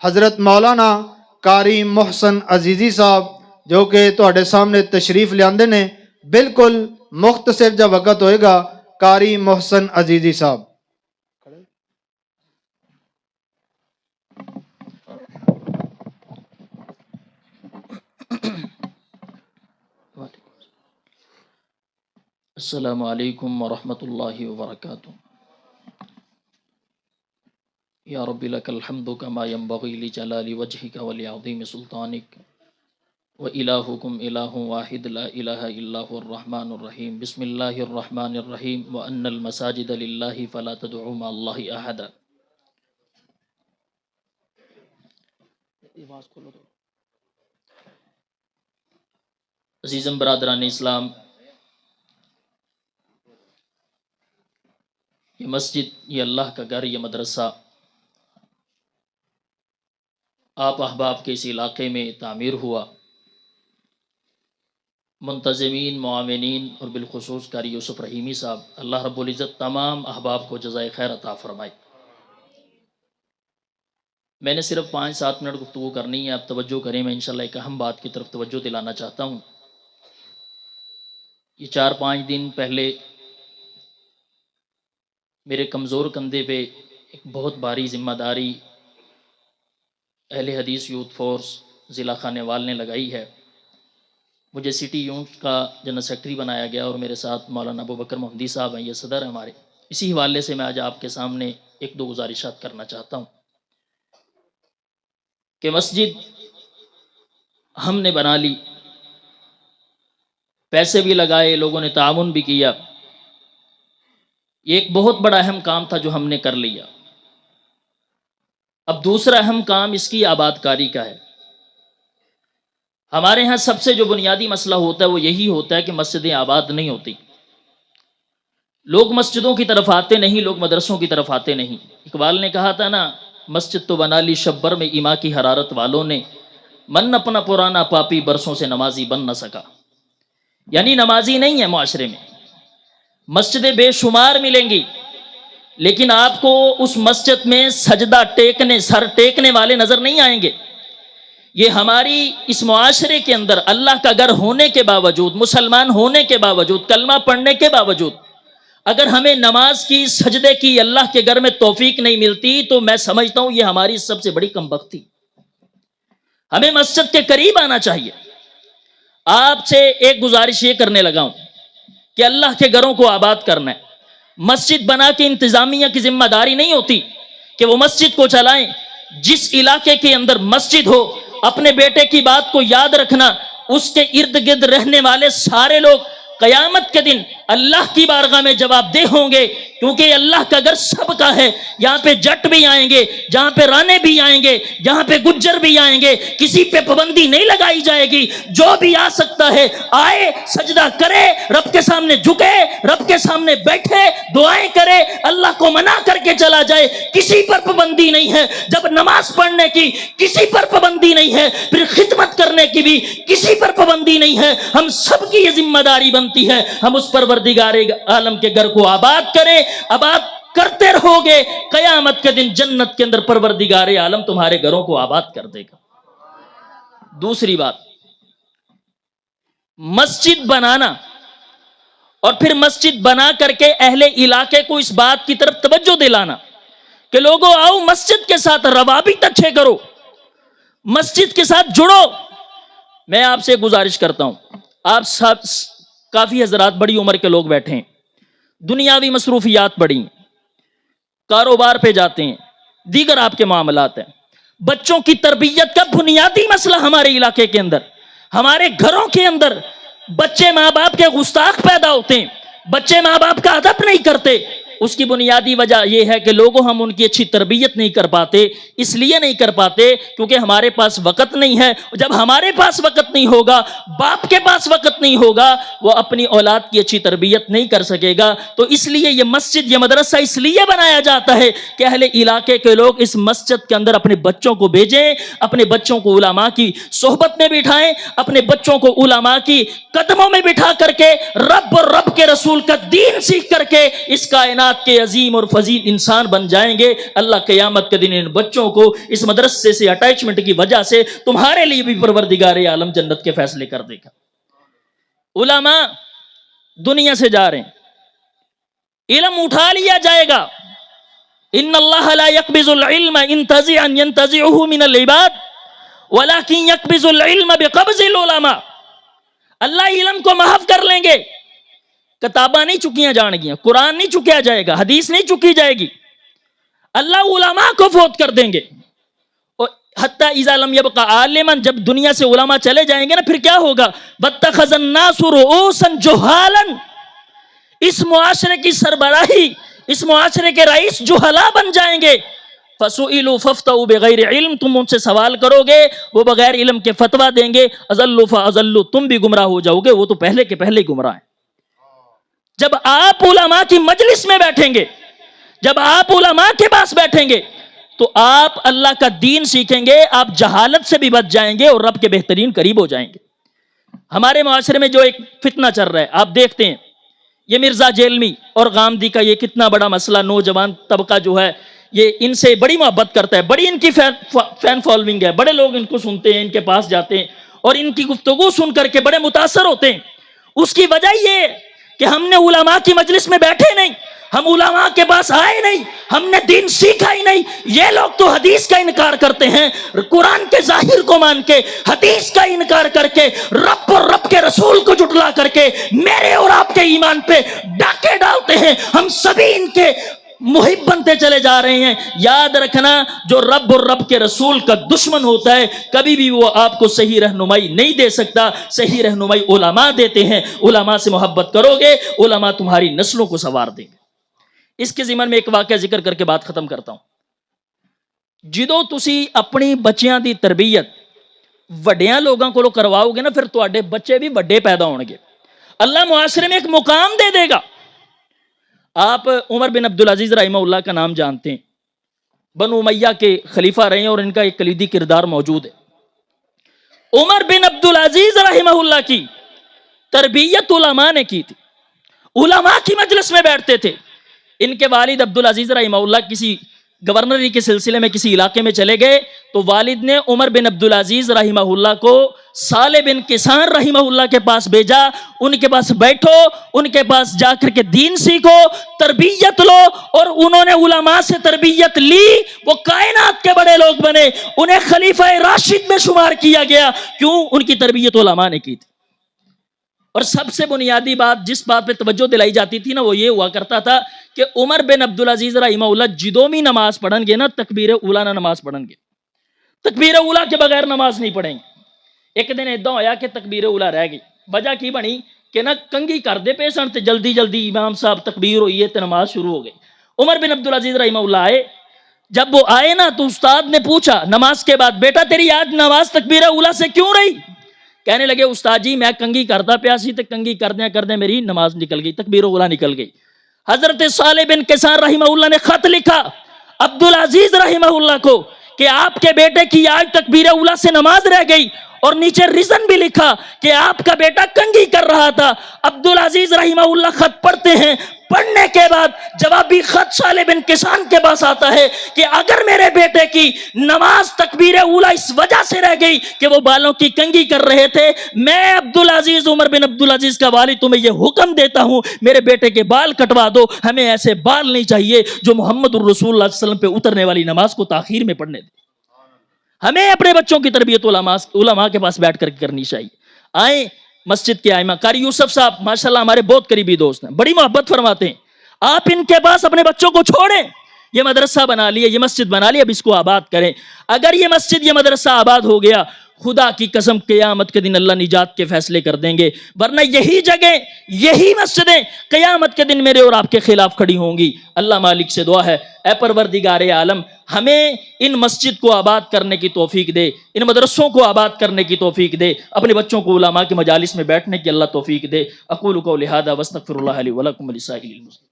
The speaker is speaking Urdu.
حضرت مولانا قاری محسن عزیزی صاحب جو کہ تواڈے سامنے تشریف لیاندے نے، بالکل مختصر جا وقت ہوئے گا۔ قاری محسن عزیزی صاحب۔ السلام علیکم ورحمۃ اللہ وبرکاتہ۔ یا رب لک الحمد کما ینبغی لجلال وجہک ولعظیم سلطانک وإلہکم الہ واحد لا الہ الا هو الرحمن الرحیم۔ بسم اللہ الرحمن الرحیم۔ وأن المساجد للہ فلا تدعوا مع اللہ احدا۔ عزیزم برادران اسلام، یہ مسجد، یہ اللہ کا گھر، یہ مدرسہ آپ احباب کے اس علاقے میں تعمیر ہوا۔ منتظمین، معاونین اور بالخصوص قاری یوسف رحیمی صاحب، اللہ رب العزت تمام احباب کو جزائے خیر عطا فرمائے۔ میں نے صرف 5-7 منٹ گفتگو کرنی ہے، آپ توجہ کریں۔ میں انشاءاللہ ایک اہم بات کی طرف توجہ دلانا چاہتا ہوں۔ یہ 4-5 دن پہلے میرے کمزور کندھے پہ ایک بہت بھاری ذمہ داری اہل حدیث یوتھ فورس ضلع خانیوال نے لگائی ہے۔ مجھے سٹی یونٹ کا جنرل سیکرٹری بنایا گیا اور میرے ساتھ مولانا ابو بکر محمدی صاحب ہیں، یہ صدر ہیں ہمارے۔ اسی حوالے سے میں آج آپ کے سامنے 1-2 گزارشات کرنا چاہتا ہوں کہ مسجد ہم نے بنا لی، پیسے بھی لگائے، لوگوں نے تعاون بھی کیا۔ یہ ایک بہت بڑا اہم کام تھا جو ہم نے کر لیا۔ اب دوسرا اہم کام اس کی آباد کاری کا ہے۔ ہمارے ہاں سب سے جو بنیادی مسئلہ ہوتا ہے وہ یہی ہوتا ہے کہ مسجدیں آباد نہیں ہوتی۔ لوگ مسجدوں کی طرف آتے نہیں، لوگ مدرسوں کی طرف آتے نہیں۔ اقبال نے کہا تھا نا، مسجد تو بنا لی شبر میں ایما کی حرارت والوں نے، من اپنا پرانا پاپی برسوں سے نمازی بن نہ سکا۔ یعنی نمازی نہیں ہے معاشرے میں، مسجدیں بے شمار ملیں گی، لیکن آپ کو اس مسجد میں سجدہ ٹیکنے، سر ٹیکنے والے نظر نہیں آئیں گے۔ یہ ہماری اس معاشرے کے اندر اللہ کا گھر ہونے کے باوجود، مسلمان ہونے کے باوجود، کلمہ پڑھنے کے باوجود، اگر ہمیں نماز کی، سجدے کی اللہ کے گھر میں توفیق نہیں ملتی تو میں سمجھتا ہوں یہ ہماری سب سے بڑی کمبختی۔ ہمیں مسجد کے قریب آنا چاہیے۔ آپ سے ایک گزارش یہ کرنے لگا ہوں کہ اللہ کے گھروں کو آباد کرنا ہے۔ مسجد بنا کے انتظامیہ کی ذمہ داری نہیں ہوتی کہ وہ مسجد کو چلائیں۔ جس علاقے کے اندر مسجد ہو، اپنے بیٹے کی بات کو یاد رکھنا، اس کے ارد گرد رہنے والے سارے لوگ قیامت کے دن اللہ کی بارگاہ میں جواب دہ ہوں گے، کیونکہ یہ اللہ کا گھر سب کا ہے۔ یہاں پہ جٹ بھی آئیں گے، جہاں پہ رانے بھی آئیں گے، جہاں پہ گجر بھی آئیں گے، کسی پہ پابندی نہیں لگائی جائے گی۔ جو بھی آ سکتا ہے آئے، سجدہ کرے، رب کے سامنے جھکے، رب کے سامنے بیٹھے، دعائیں کرے، اللہ کو منا کر کے چلا جائے۔ کسی پر پابندی نہیں ہے۔ جب نماز پڑھنے کی کسی پر پابندی نہیں ہے، پھر خدمت کرنے کی بھی کسی پر پابندی نہیں ہے۔ ہم سب کی یہ ذمہ داری بنتی ہے، ہم اس پروردگار عالم کے گھر کو آباد کریں۔ آباد کرتے رہو گے، قیامت کے دن جنت کے اندر پروردگار عالم تمہارے گھروں کو آباد کر دے گا۔ دوسری بات، مسجد بنانا اور پھر مسجد بنا کر کے اہل علاقے کو اس بات کی طرف توجہ دلانا کہ لوگوں آؤ مسجد کے ساتھ روابط اچھے کرو، مسجد کے ساتھ جڑو۔ میں آپ سے گزارش کرتا ہوں، آپ سب کافی حضرات بڑی عمر کے لوگ بیٹھے ہیں، دنیاوی مصروفیات بڑی، کاروبار پہ جاتے ہیں، دیگر آپ کے معاملات ہیں۔ بچوں کی تربیت کا بنیادی مسئلہ ہمارے علاقے کے اندر، ہمارے گھروں کے اندر بچے ماں باپ کے گستاخ پیدا ہوتے ہیں، بچے ماں باپ کا ادب نہیں کرتے۔ اس کی بنیادی وجہ یہ ہے کہ لوگوں ہم ان کی اچھی تربیت نہیں کر پاتے۔ اس لیے نہیں کر پاتے کیونکہ ہمارے پاس وقت نہیں ہے۔ جب ہمارے پاس وقت نہیں ہوگا، باپ کے پاس وقت نہیں ہوگا، وہ اپنی اولاد کی اچھی تربیت نہیں کر سکے گا۔ تو اس لیے یہ مسجد، یہ مدرسہ اس لیے بنایا جاتا ہے کہ اہل علاقے کے لوگ اس مسجد کے اندر اپنے بچوں کو بھیجیں، اپنے بچوں کو علماء کی صحبت میں بٹھائیں، اپنے بچوں کو علماء کی قدموں میں بٹھا کر کے رب اور رب کے رسول کا دین سیکھ کر کے اس کائنات درجات کے عظیم اور فضیل انسان بن جائیں گے. اللہ قیامت کے دن ان بچوں کو اس مدرسے سے اٹیچمنٹ کی وجہ سے تمہارے لیے بھی پروردگار عالم جنت کے فیصلے کر دے گا. علماء دنیا سے جا رہے ہیں, علم اٹھا لیا جائے گا. ان اللہ لا يقبض العلم انتزعا ينتزعه من العباد ولكن يقبض العلم بقبض العلماء. اللہ علم کو محو کر لیں گے. کتاباں نہیں چکیاں جان گیاں, قرآن نہیں چکیا جائے گا, حدیث نہیں چکی جائے گی, اللہ علماء کو فوت کر دیں گے. حتی اذا لم یبقى عالما, جب دنیا سے علماء چلے جائیں گے نا پھر کیا ہوگا؟ واتخذ الناس رؤوسا جہالا, اس معاشرے کی سربراہی, اس معاشرے کے رئیس جہلا بن جائیں گے. فسئلوا فافتوا بغیر علم, تم ان سے سوال کرو گے وہ بغیر علم کے فتویٰ دیں گے. اضلوا فاضلوا, تم بھی گمراہ ہو جاؤ گے, وہ تو پہلے کے پہلے ہی گمراہ ہیں. جب آپ علماء کی مجلس میں بیٹھیں گے, جب آپ علماء کے پاس بیٹھیں گے تو آپ اللہ کا دین سیکھیں گے, آپ جہالت سے بھی بچ جائیں گے اور رب کے بہترین قریب ہو جائیں گے. ہمارے معاشرے میں جو ایک فتنہ چل رہا ہے آپ دیکھتے ہیں, یہ مرزا جیلمی اور غامدی کا یہ کتنا بڑا مسئلہ, نوجوان طبقہ جو ہے یہ ان سے بڑی محبت کرتا ہے, بڑی ان کی فین فالوئنگ ہے, بڑے لوگ ان کو سنتے ہیں, ان کے پاس جاتے ہیں اور ان کی گفتگو سن کر کے بڑے متاثر ہوتے ہیں. اس کی وجہ یہ کہ ہم نے علماء کی مجلس میں بیٹھے نہیں, ہم علماء کے پاس آئے نہیں, ہم نے دین سیکھا ہی نہیں. یہ لوگ تو حدیث کا انکار کرتے ہیں, قرآن کے ظاہر کو مان کے, حدیث کا انکار کر کے, رب اور رب کے رسول کو جھٹلا کر کے میرے اور آپ کے ایمان پہ ڈاکے ڈالتے ہیں. ہم سبھی ان کے محب بنتے چلے جا رہے ہیں. یاد رکھنا, جو رب اور رب کے رسول کا دشمن ہوتا ہے کبھی بھی وہ آپ کو صحیح رہنمائی نہیں دے سکتا. صحیح رہنمائی علماء دیتے ہیں. علماء سے محبت کرو گے, علماء تمہاری نسلوں کو سنوار دیں گے. اس کے ضمن میں ایک واقعہ ذکر کر کے بات ختم کرتا ہوں. جدو تسی اپنی بچیاں دی تربیت وڈیاں لوگاں کو کرواؤ گے نا, پھر تواڈے بچے بھی وڈے پیدا ہون گے. اللہ معاشرے میں ایک مقام دے دے گا. آپ عمر بن عبدالعزیز رحمہ اللہ کا نام جانتے ہیں, بنو امیہ کے خلیفہ رہے ہیں اور ان کا ایک کلیدی کردار موجود ہے. عمر بن عبدالعزیز رحمہ اللہ کی تربیت علماء نے کی تھی. علماء کی مجلس میں بیٹھتے تھے. ان کے والد عبدالعزیز رحمہ اللہ کسی گورنری کے سلسلے میں کسی علاقے میں چلے گئے تو والد نے عمر بن عبدالعزیز رحمہ اللہ کو صالح بن کسان رحمہ اللہ کے پاس بھیجا. ان کے پاس بیٹھو, ان کے پاس جا کر کے دین سیکھو, تربیت لو. اور انہوں نے علماء سے تربیت لی, وہ کائنات کے بڑے لوگ بنے, انہیں خلیفہ راشد میں شمار کیا گیا. کیوں؟ ان کی تربیت علماء نے کی تھی. اور سب سے بنیادی بات جس بات پہ توجہ دلائی جاتی تھی نا, وہ یہ ہوا کرتا تھا کہ عمر بن عبدالعزیز رحمہ اللہ جدوں بھی نماز پڑھن گے نا, تکبیر اولا نہ نماز پڑھن گے, تکبیر اولا کے بغیر نماز نہیں پڑھیں گے. ایک دن ادھا ہویا کہ تکبیر اولا رہ گئی. وجہ کی بنی کہ نہ کنگھی کر دے پے سن تے جلدی جلدی امام صاحب تکبیر ہوئی ہے تے نماز شروع ہو گئی. عمر بن عبدالعزیز رحمہ اللہ آئے. جب وہ آئے نا تو استاد نے پوچھا نماز کے بعد, بیٹا تیری آج نماز تکبیر اولا سے کیوں رہی؟ کہنے لگے استاد جی میں کنگھی کرتا پیا سی تے کنگھی کردے میری نماز نکل گئی, تکبیر اولا نکل گئی. حضرت صالح بن کسان رحمہ اللہ نے خط لکھا عبدالعزیز رحمہ اللہ کو کہ آپ کے بیٹے کی آج تکبیر اولا سے نماز رہ گئی, اور نیچے ریزن بھی لکھا کہ آپ کا بیٹا کنگھی کر رہا تھا. عبدالعزیز رحمہ اللہ خط پڑھتے ہیں. پڑھنے کے بعد جوابی خط صالح بن کسان کے پاس آتا ہے کہ اگر میرے بیٹے کی نماز تکبیر اولا اس وجہ سے رہ گئی کہ وہ بالوں کی کنگھی کر رہے تھے, میں عبدالعزیز عمر بن عبدالعزیز کا والد تمہیں یہ حکم دیتا ہوں میرے بیٹے کے بال کٹوا دو. ہمیں ایسے بال نہیں چاہیے جو محمد الرسول اللہ صلی اللہ علیہ وسلم پہ اترنے والی نماز کو تاخیر میں پڑھنے دے. ہمیں اپنے بچوں کی تربیت علماء کے پاس بیٹھ کر کرنی چاہیے. آئیں مسجد کے ائمہ قاری یوسف صاحب ماشاءاللہ ہمارے بہت قریبی دوست ہیں, بڑی محبت فرماتے ہیں. آپ ان کے پاس اپنے بچوں کو چھوڑیں. یہ مدرسہ بنا لیے, یہ مسجد بنا لی, اب اس کو آباد کریں. اگر یہ مسجد یہ مدرسہ آباد ہو گیا, خدا کی قسم قیامت کے دن اللہ نجات کے فیصلے کر دیں گے. ورنہ یہی جگہ یہی مسجدیں قیامت کے دن میرے اور آپ کے خلاف کھڑی ہوں گی. اللہ مالک سے دعا ہے اے پروردگار عالم ہمیں ان مسجد کو آباد کرنے کی توفیق دے, ان مدرسوں کو آباد کرنے کی توفیق دے, اپنے بچوں کو علماء کے مجالس میں بیٹھنے کی اللہ توفیق دے. اقول قولی ھذا واستغفر اللہ لی ولکم ولسائر المسلمین.